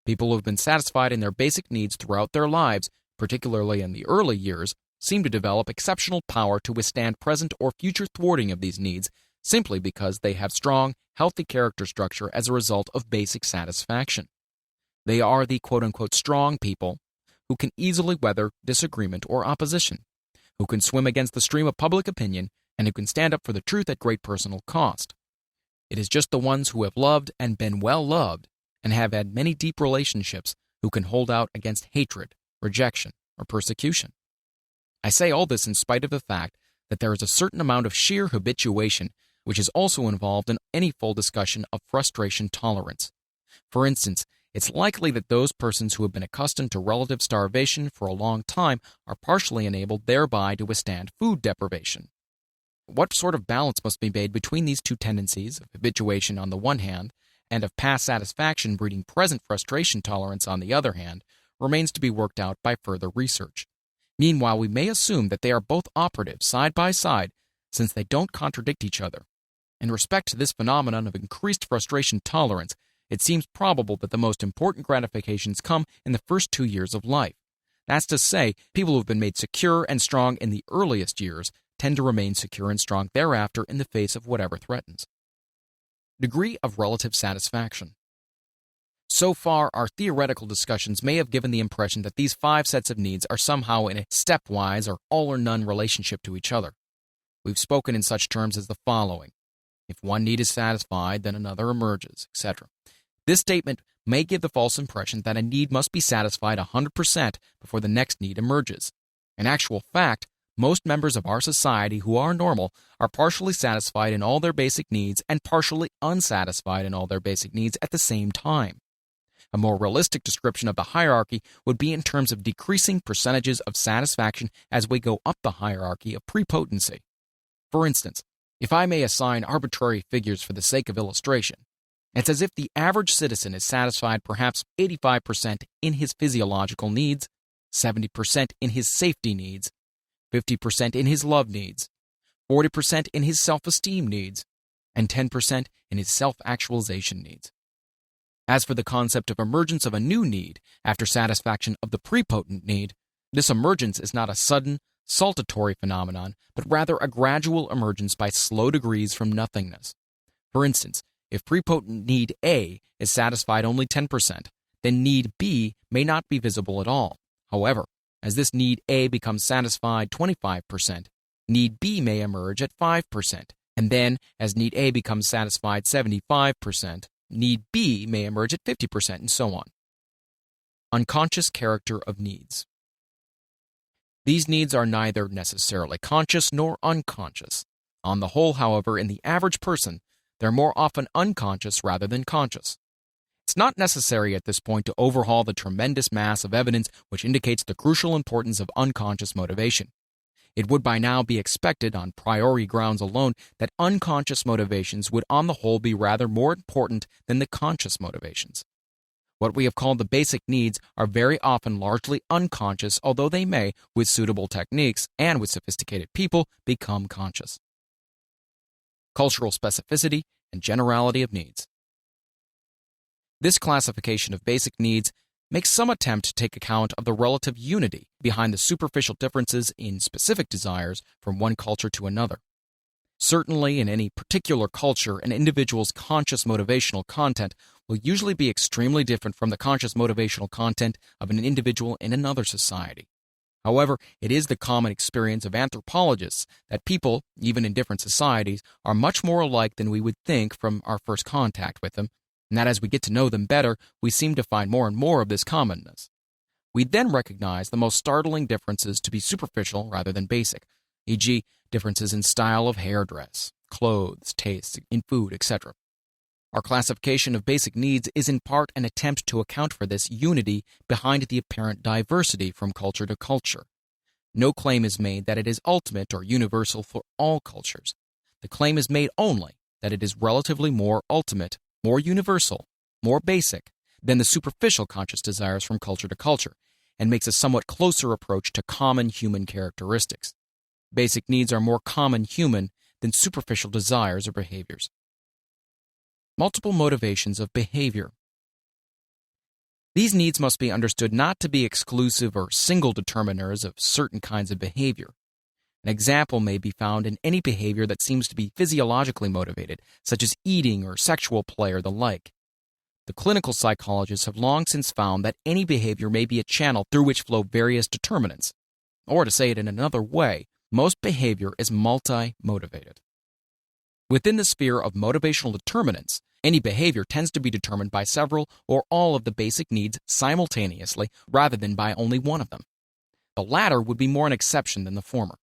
People who have been satisfied in their basic needs throughout their lives, particularly in the early years, seem to develop exceptional power to withstand present or future thwarting of these needs simply because they have strong, healthy character structure as a result of basic satisfaction. They are the quote-unquote strong people who can easily weather disagreement or opposition, who can swim against the stream of public opinion, and who can stand up for the truth at great personal cost. It is just the ones who have loved and been well loved and have had many deep relationships who can hold out against hatred, rejection, or persecution. I say all this in spite of the fact that there is a certain amount of sheer habituation which is also involved in any full discussion of frustration tolerance. For instance, it's likely that those persons who have been accustomed to relative starvation for a long time are partially enabled thereby to withstand food deprivation. What sort of balance must be made between these two tendencies of habituation on the one hand and of past satisfaction breeding present frustration tolerance on the other hand remains to be worked out by further research. Meanwhile, we may assume that they are both operative side by side since they don't contradict each other. In respect to this phenomenon of increased frustration tolerance, it seems probable that the most important gratifications come in the first 2 years of life. That's to say, people who have been made secure and strong in the earliest years tend to remain secure and strong thereafter in the face of whatever threatens. Degree of relative satisfaction. So far, our theoretical discussions may have given the impression that these 5 sets of needs are somehow in a stepwise or all-or-none relationship to each other. We've spoken in such terms as the following: if one need is satisfied, then another emerges, etc. This statement may give the false impression that a need must be satisfied 100% before the next need emerges. In actual fact, most members of our society who are normal are partially satisfied in all their basic needs and partially unsatisfied in all their basic needs at the same time. A more realistic description of the hierarchy would be in terms of decreasing percentages of satisfaction as we go up the hierarchy of prepotency. For instance, if I may assign arbitrary figures for the sake of illustration, it's as if the average citizen is satisfied perhaps 85% in his physiological needs, 70% in his safety needs, 50% in his love needs, 40% in his self-esteem needs, and 10% in his self-actualization needs. As for the concept of emergence of a new need after satisfaction of the prepotent need, this emergence is not a sudden, saltatory phenomenon, but rather a gradual emergence by slow degrees from nothingness. For instance, if prepotent need A is satisfied only 10%, then need B may not be visible at all. However, as this need A becomes satisfied 25%, need B may emerge at 5%, and then, as need A becomes satisfied 75%, need B may emerge at 50%, and so on. Unconscious character of needs. These needs are neither necessarily conscious nor unconscious. On the whole, however, in the average person, they're more often unconscious rather than conscious. It's not necessary at this point to overhaul the tremendous mass of evidence which indicates the crucial importance of unconscious motivation. It would by now be expected, on priori grounds alone, that unconscious motivations would on the whole be rather more important than the conscious motivations. What we have called the basic needs are very often largely unconscious, although they may, with suitable techniques and with sophisticated people, become conscious. Cultural specificity and generality of needs. This classification of basic needs makes some attempt to take account of the relative unity behind the superficial differences in specific desires from one culture to another. Certainly, in any particular culture, an individual's conscious motivational content will usually be extremely different from the conscious motivational content of an individual in another society. However, it is the common experience of anthropologists that people, even in different societies, are much more alike than we would think from our first contact with them, and that as we get to know them better, we seem to find more and more of this commonness. We then recognize the most startling differences to be superficial rather than basic, e.g., differences in style of hairdress, clothes, tastes in food, etc. Our classification of basic needs is in part an attempt to account for this unity behind the apparent diversity from culture to culture. No claim is made that it is ultimate or universal for all cultures. The claim is made only that it is relatively more ultimate, more universal, more basic than the superficial conscious desires from culture to culture, and makes a somewhat closer approach to common human characteristics. Basic needs are more common human than superficial desires or behaviors. Multiple motivations of behavior. These needs must be understood not to be exclusive or single determiners of certain kinds of behavior. An example may be found in any behavior that seems to be physiologically motivated, such as eating or sexual play or the like. The clinical psychologists have long since found that any behavior may be a channel through which flow various determinants. Or to say it in another way, most behavior is multi-motivated. Within the sphere of motivational determinants, any behavior tends to be determined by several or all of the basic needs simultaneously rather than by only one of them. The latter would be more an exception than the former.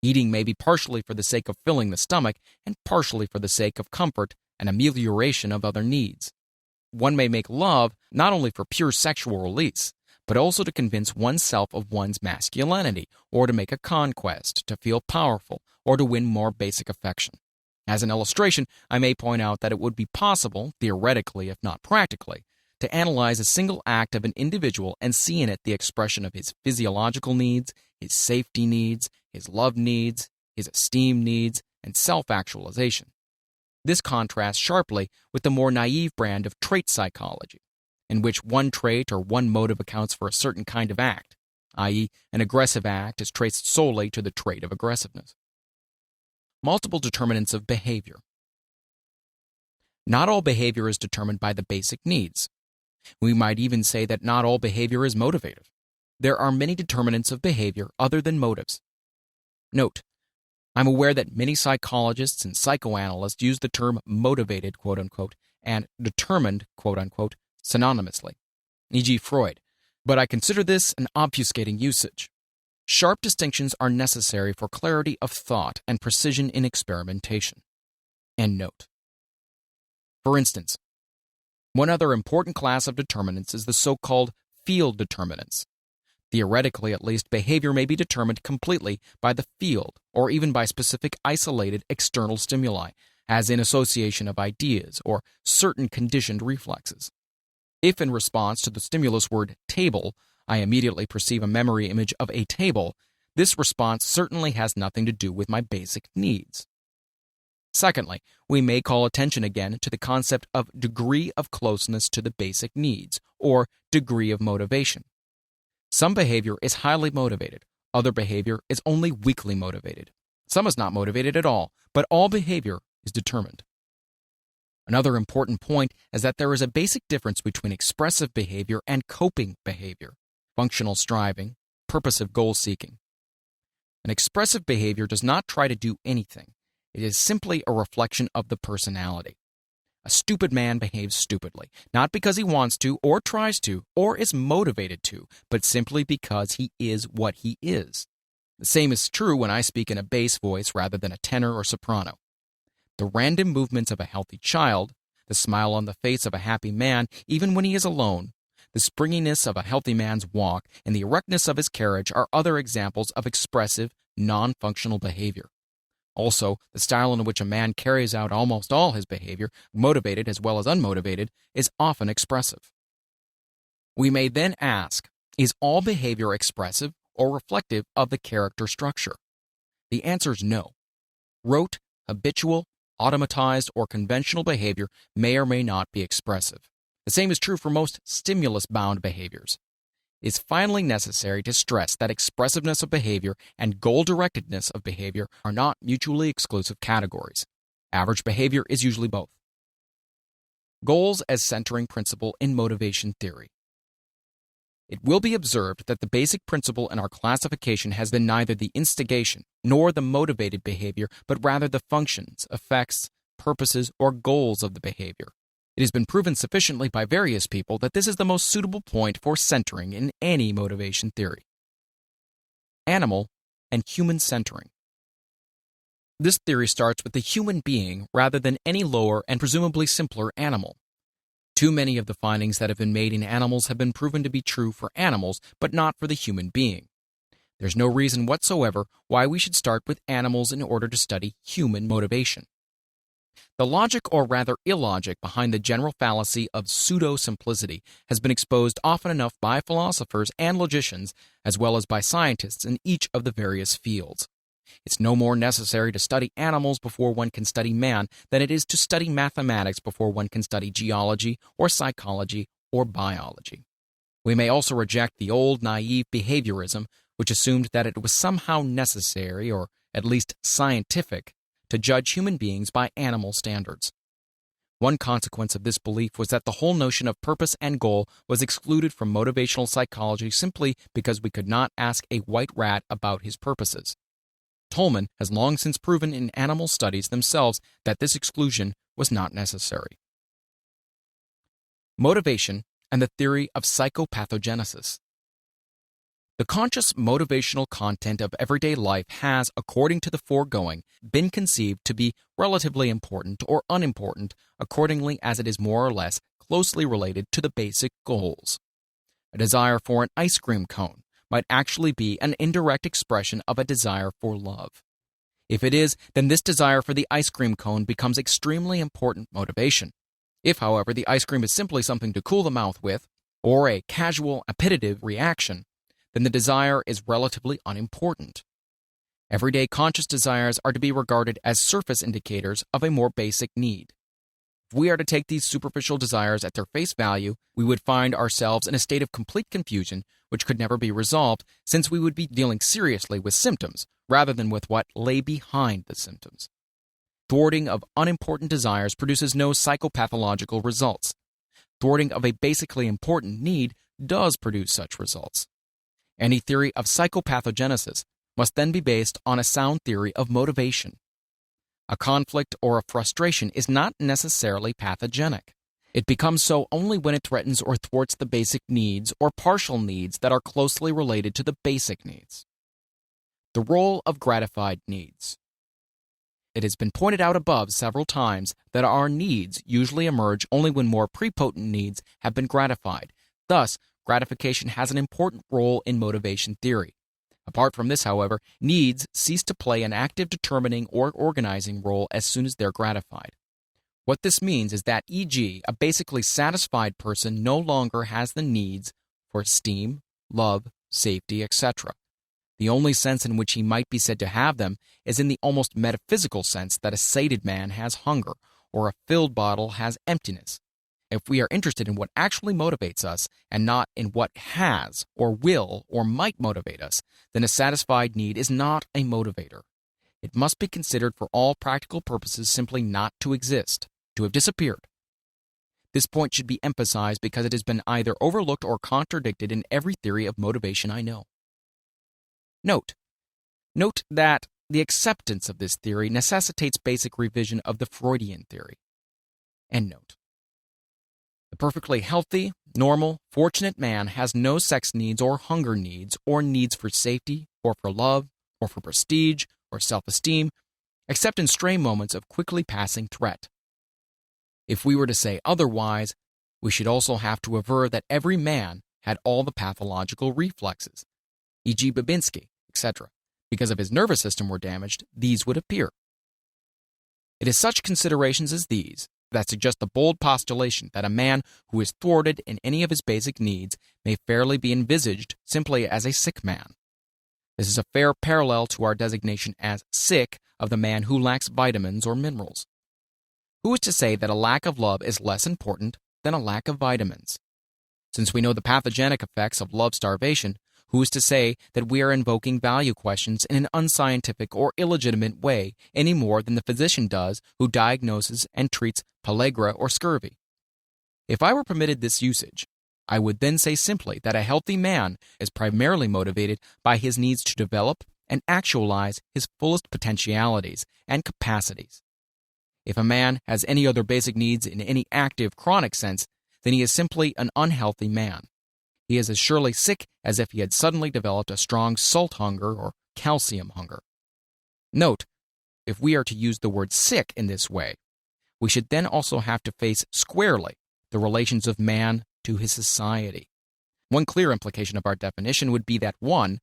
Eating may be partially for the sake of filling the stomach and partially for the sake of comfort and amelioration of other needs. One may make love not only for pure sexual release, but also to convince oneself of one's masculinity, or to make a conquest, to feel powerful, or to win more basic affection. As an illustration, I may point out that it would be possible, theoretically if not practically, to analyze a single act of an individual and see in it the expression of his physiological needs, his safety needs, his love needs, his esteem needs, and self-actualization. This contrasts sharply with the more naive brand of trait psychology, in which one trait or one motive accounts for a certain kind of act, i.e., an aggressive act is traced solely to the trait of aggressiveness. Multiple determinants of behavior. Not all behavior is determined by the basic needs. We might even say that not all behavior is motivative. There are many determinants of behavior other than motives. Note, I'm aware that many psychologists and psychoanalysts use the term motivated, quote-unquote, and determined, quote-unquote, synonymously, e.g. Freud, but I consider this an obfuscating usage. Sharp distinctions are necessary for clarity of thought and precision in experimentation. End note. For instance, one other important class of determinants is the so-called field determinants. Theoretically, at least, behavior may be determined completely by the field or even by specific isolated external stimuli, as in association of ideas or certain conditioned reflexes. If in response to the stimulus word table, I immediately perceive a memory image of a table, this response certainly has nothing to do with my basic needs. Secondly, we may call attention again to the concept of degree of closeness to the basic needs, or degree of motivation. Some behavior is highly motivated, other behavior is only weakly motivated. Some is not motivated at all, but all behavior is determined. Another important point is that there is a basic difference between expressive behavior and coping behavior, functional striving, purposive goal-seeking. An expressive behavior does not try to do anything. It is simply a reflection of the personality. A stupid man behaves stupidly, not because he wants to, or tries to, or is motivated to, but simply because he is what he is. The same is true when I speak in a bass voice rather than a tenor or soprano. The random movements of a healthy child, the smile on the face of a happy man even when he is alone, the springiness of a healthy man's walk, and the erectness of his carriage are other examples of expressive, non-functional behavior. Also, the style in which a man carries out almost all his behavior, motivated as well as unmotivated, is often expressive. We may then ask, is all behavior expressive or reflective of the character structure? The answer is no. Rote, habitual, automatized, or conventional behavior may or may not be expressive. The same is true for most stimulus-bound behaviors. It is finally necessary to stress that expressiveness of behavior and goal-directedness of behavior are not mutually exclusive categories. Average behavior is usually both. Goals as centering principle in motivation theory. It will be observed that the basic principle in our classification has been neither the instigation nor the motivated behavior, but rather the functions, effects, purposes, or goals of the behavior. It has been proven sufficiently by various people that this is the most suitable point for centering in any motivation theory. Animal and human centering. This theory starts with the human being rather than any lower and presumably simpler animal. Too many of the findings that have been made in animals have been proven to be true for animals, but not for the human being. There's no reason whatsoever why we should start with animals in order to study human motivation. The logic, or rather illogic, behind the general fallacy of pseudo-simplicity has been exposed often enough by philosophers and logicians, as well as by scientists in each of the various fields. It's no more necessary to study animals before one can study man than it is to study mathematics before one can study geology or psychology or biology. We may also reject the old naive behaviorism, which assumed that it was somehow necessary, or at least scientific, to judge human beings by animal standards. One consequence of this belief was that the whole notion of purpose and goal was excluded from motivational psychology simply because we could not ask a white rat about his purposes. Tolle has long since proven in animal studies themselves that this exclusion was not necessary. Motivation and the theory of psychopathogenesis. The conscious motivational content of everyday life has, according to the foregoing, been conceived to be relatively important or unimportant accordingly as it is more or less closely related to the basic goals. A desire for an ice cream cone might actually be an indirect expression of a desire for love. If it is, then this desire for the ice cream cone becomes extremely important motivation. If, however, the ice cream is simply something to cool the mouth with, or a casual appetitive reaction, then the desire is relatively unimportant. Everyday conscious desires are to be regarded as surface indicators of a more basic need. If we are to take these superficial desires at their face value, we would find ourselves in a state of complete confusion which could never be resolved, since we would be dealing seriously with symptoms rather than with what lay behind the symptoms. Thwarting of unimportant desires produces no psychopathological results. Thwarting of a basically important need does produce such results. Any theory of psychopathogenesis must then be based on a sound theory of motivation. A conflict or a frustration is not necessarily pathogenic. It becomes so only when it threatens or thwarts the basic needs or partial needs that are closely related to the basic needs. The role of gratified needs. It has been pointed out above several times that our needs usually emerge only when more prepotent needs have been gratified. Thus, gratification has an important role in motivation theory. Apart from this, however, needs cease to play an active determining or organizing role as soon as they're gratified. What this means is that, e.g., a basically satisfied person no longer has the needs for esteem, love, safety, etc. The only sense in which he might be said to have them is in the almost metaphysical sense that a sated man has hunger, or a filled bottle has emptiness. If we are interested in what actually motivates us and not in what has or will or might motivate us, then a satisfied need is not a motivator. It must be considered for all practical purposes simply not to exist, to have disappeared. This point should be emphasized because it has been either overlooked or contradicted in every theory of motivation I know. Note that the acceptance of this theory necessitates basic revision of the Freudian theory. End note. The perfectly healthy, normal, fortunate man has no sex needs or hunger needs or needs for safety or for love or for prestige or self-esteem, except in stray moments of quickly passing threat. If we were to say otherwise, we should also have to aver that every man had all the pathological reflexes, e.g. Babinski, etc. Because if his nervous system were damaged, these would appear. It is such considerations as these that suggest the bold postulation that a man who is thwarted in any of his basic needs may fairly be envisaged simply as a sick man. This is a fair parallel to our designation as sick of the man who lacks vitamins or minerals. Who is to say that a lack of love is less important than a lack of vitamins? Since we know the pathogenic effects of love starvation, who is to say that we are invoking value questions in an unscientific or illegitimate way any more than the physician does who diagnoses and treats pellagra or scurvy? If I were permitted this usage, I would then say simply that a healthy man is primarily motivated by his needs to develop and actualize his fullest potentialities and capacities. If a man has any other basic needs in any active, chronic sense, then he is simply an unhealthy man. He is as surely sick as if he had suddenly developed a strong salt hunger or calcium hunger. Note, if we are to use the word sick in this way, we should then also have to face squarely the relations of man to his society. One clear implication of our definition would be that 1,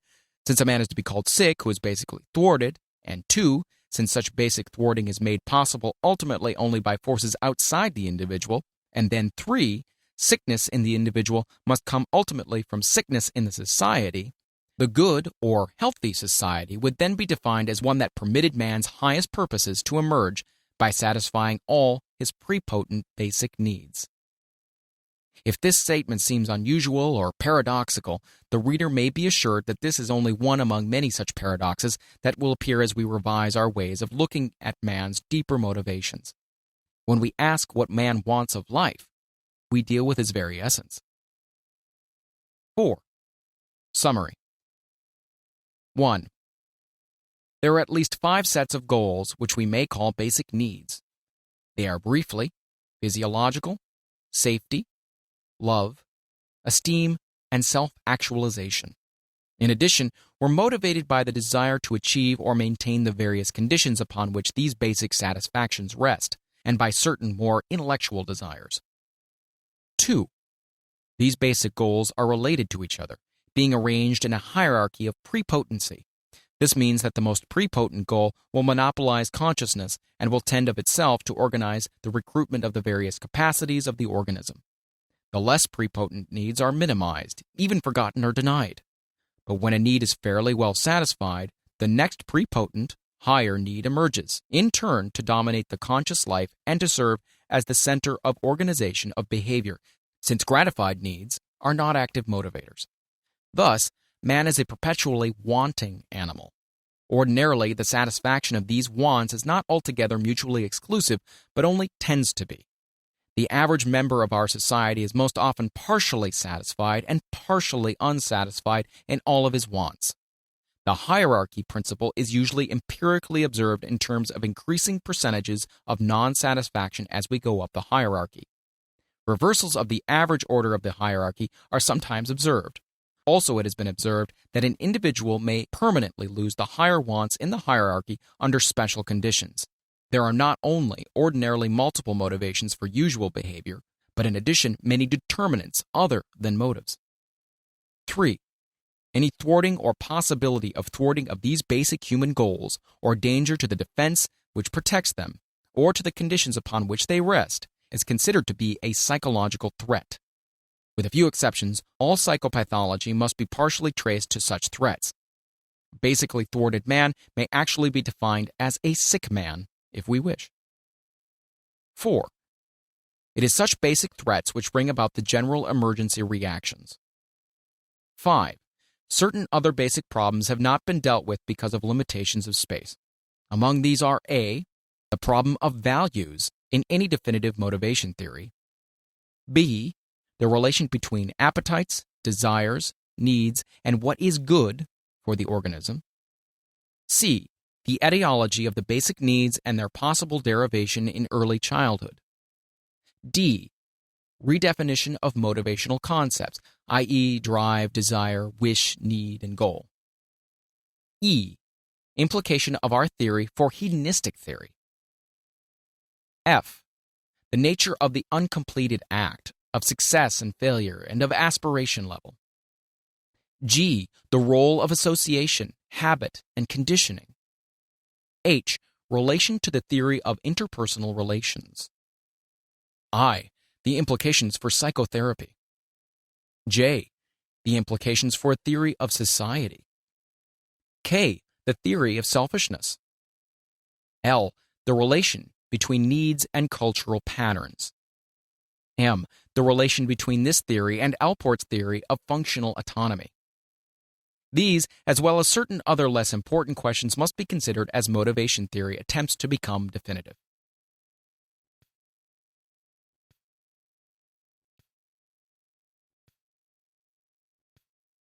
since a man is to be called sick who is basically thwarted, and 2, since such basic thwarting is made possible ultimately only by forces outside the individual. And then 3, sickness in the individual must come ultimately from sickness in the society. The good or healthy society would then be defined as one that permitted man's highest purposes to emerge by satisfying all his prepotent basic needs. If this statement seems unusual or paradoxical, the reader may be assured that this is only one among many such paradoxes that will appear as we revise our ways of looking at man's deeper motivations. When we ask what man wants of life, we deal with his very essence. 4. Summary. 1. There are at least 5 sets of goals which we may call basic needs. They are briefly physiological, safety, love, esteem, and self-actualization. In addition, we're motivated by the desire to achieve or maintain the various conditions upon which these basic satisfactions rest, and by certain more intellectual desires. 2. These basic goals are related to each other, being arranged in a hierarchy of prepotency. This means that the most prepotent goal will monopolize consciousness and will tend of itself to organize the recruitment of the various capacities of the organism. The less prepotent needs are minimized, even forgotten or denied. But when a need is fairly well satisfied, the next prepotent, higher need emerges, in turn to dominate the conscious life and to serve as the center of organization of behavior, since gratified needs are not active motivators. Thus, man is a perpetually wanting animal. Ordinarily, the satisfaction of these wants is not altogether mutually exclusive, but only tends to be. The average member of our society is most often partially satisfied and partially unsatisfied in all of his wants. The hierarchy principle is usually empirically observed in terms of increasing percentages of non-satisfaction as we go up the hierarchy. Reversals of the average order of the hierarchy are sometimes observed. Also, it has been observed that an individual may permanently lose the higher wants in the hierarchy under special conditions. There are not only ordinarily multiple motivations for usual behavior, but in addition many determinants other than motives. 3. Any thwarting or possibility of thwarting of these basic human goals, or danger to the defense which protects them, or to the conditions upon which they rest, is considered to be a psychological threat. With a few exceptions, all psychopathology must be partially traced to such threats. A basically thwarted man may actually be defined as a sick man, if we wish. 4. It is such basic threats which bring about the general emergency reactions. 5. Certain other basic problems have not been dealt with because of limitations of space. Among these are A. The problem of values in any definitive motivation theory. B. The relation between appetites, desires, needs, and what is good for the organism. C. The etiology of the basic needs and their possible derivation in early childhood. D. Redefinition of motivational concepts, i.e., drive, desire, wish, need, and goal. E. Implication of our theory for hedonistic theory. F. The nature of the uncompleted act, of success and failure, and of aspiration level. G. The role of association, habit, and conditioning. H. Relation to the theory of interpersonal relations. I. The implications for psychotherapy. J. The implications for a theory of society. K. The theory of selfishness. L. The relation between needs and cultural patterns. M. The relation between this theory and Allport's theory of functional autonomy. These, as well as certain other less important questions, must be considered as motivation theory attempts to become definitive.